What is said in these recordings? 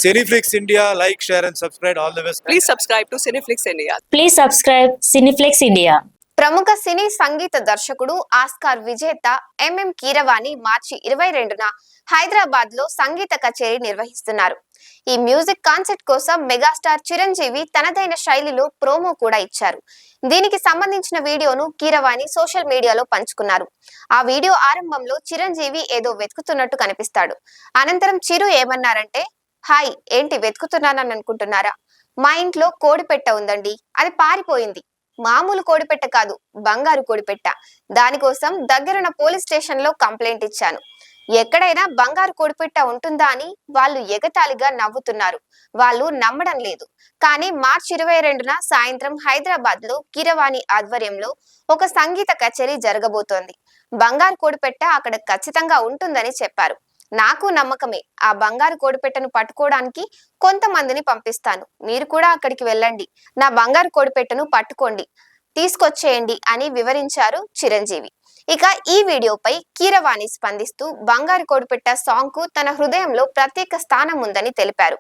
Cineflix India, like, share, and subscribe. All the best. Please subscribe to Cineflix India. Please subscribe Cineflix India. ప్రముఖ సినీ సంగీత దర్శకుడు Oscar విజేత MM Keeravani మార్చి 22న హైదరాబాద్ లో సంగీత కచేరీ నిర్వహిస్తున్నారు. ఈ మ్యూజిక్ కాన్సర్ట్ కోసం మెగాస్టార్ చిరంజీవి తనదైన శైలిలో ప్రోమో కూడా ఇచ్చారు. దీనికి సంబంధించిన వీడియోను కీరవాణి సోషల్ మీడియాలో పంచుకున్నారు. ఆ వీడియో ఆరంభంలో చిరంజీవి ఏదో వెతుకుతున్నట్టు కనిపిస్తాడు. అనంతరం చిరు ఏమన్నారంటే, హాయ్, ఏంటి వెతుకుతున్నానని అనుకుంటున్నారా? మా ఇంట్లో కోడిపెట్ట ఉందండి, అది పారిపోయింది. మామూలు కోడిపెట్ట కాదు, బంగారు కోడిపెట్ట. దానికోసం దగ్గరున్న పోలీస్ స్టేషన్ లో కంప్లైంట్ ఇచ్చాను. ఎక్కడైనా బంగారు కోడిపెట్ట ఉంటుందా అని వాళ్ళు ఎగతాళిగా నవ్వుతున్నారు. వాళ్ళు నమ్మడం లేదు. కానీ మార్చి 22న సాయంత్రం హైదరాబాద్ లో కీరవాణి ఆధ్వర్యంలో ఒక సంగీత కచేరీ జరగబోతోంది. బంగారు కోడిపెట్ట అక్కడ ఖచ్చితంగా ఉంటుందని చెప్పారు. నాకు నమ్మకమే. ఆ బంగారు కోడిపెట్టను పట్టుకోవడానికి కొంతమందిని పంపిస్తాను. మీరు కూడా అక్కడికి వెళ్ళండి, నా బంగారు కోడిపెట్టను పట్టుకోండి, తీసుకొచ్చేయండి అని వివరించారు చిరంజీవి. ఇక ఈ వీడియోపై కీరవాణి స్పందిస్తూ బంగారు కోడిపెట్ట సాంగ్ కు తన హృదయంలో ప్రత్యేక స్థానం ఉందని తెలిపారు.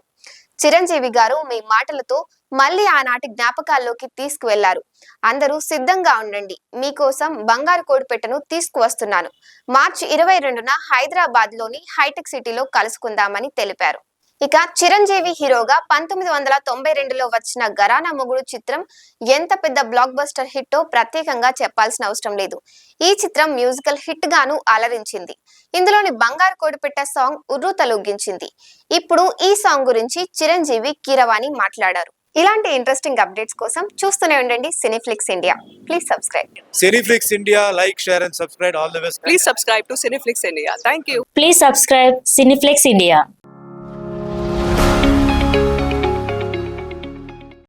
చిరంజీవి గారు మీ మాటలతో మళ్ళీ ఆనాటి జ్ఞాపకాల్లోకి తీసుకువెళ్లారు. అందరూ సిద్ధంగా ఉండండి, మీకోసం బంగారు కోడిపెట్టను తీసుకువస్తున్నాను. మార్చి 22న హైదరాబాద్ లోని హైటెక్ సిటీలో కలుసుకుందామని తెలిపారు. ఇక చిరంజీవి హీరోగా 1992లో వచ్చిన గరానా మొగుడు చిత్రం ఎంత పెద్ద బ్లాక్ బస్టర్ హిట్టో ప్రత్యేకంగా చెప్పాల్సిన అవసరం లేదు. ఈ చిత్రం మ్యూజికల్ హిట్ గాను అలరించింది. ఇందులోని బంగారు కోడిపెట్ట సాంగ్ ఉర్రూతలూగించింది. ఇప్పుడు ఈ సాంగ్ గురించి చిరంజీవి కీరవాణి మాట్లాడారు. ఇలాంటి ఇంట్రెస్టింగ్ అప్డేట్స్ కోసం చూస్తూనే ఉండండి సినీఫ్లిక్స్ India. Please subscribe. Cineflix India, like, share, and subscribe. All the best. Please subscribe to Cineflix India. Thank you. Please subscribe Cineflix India.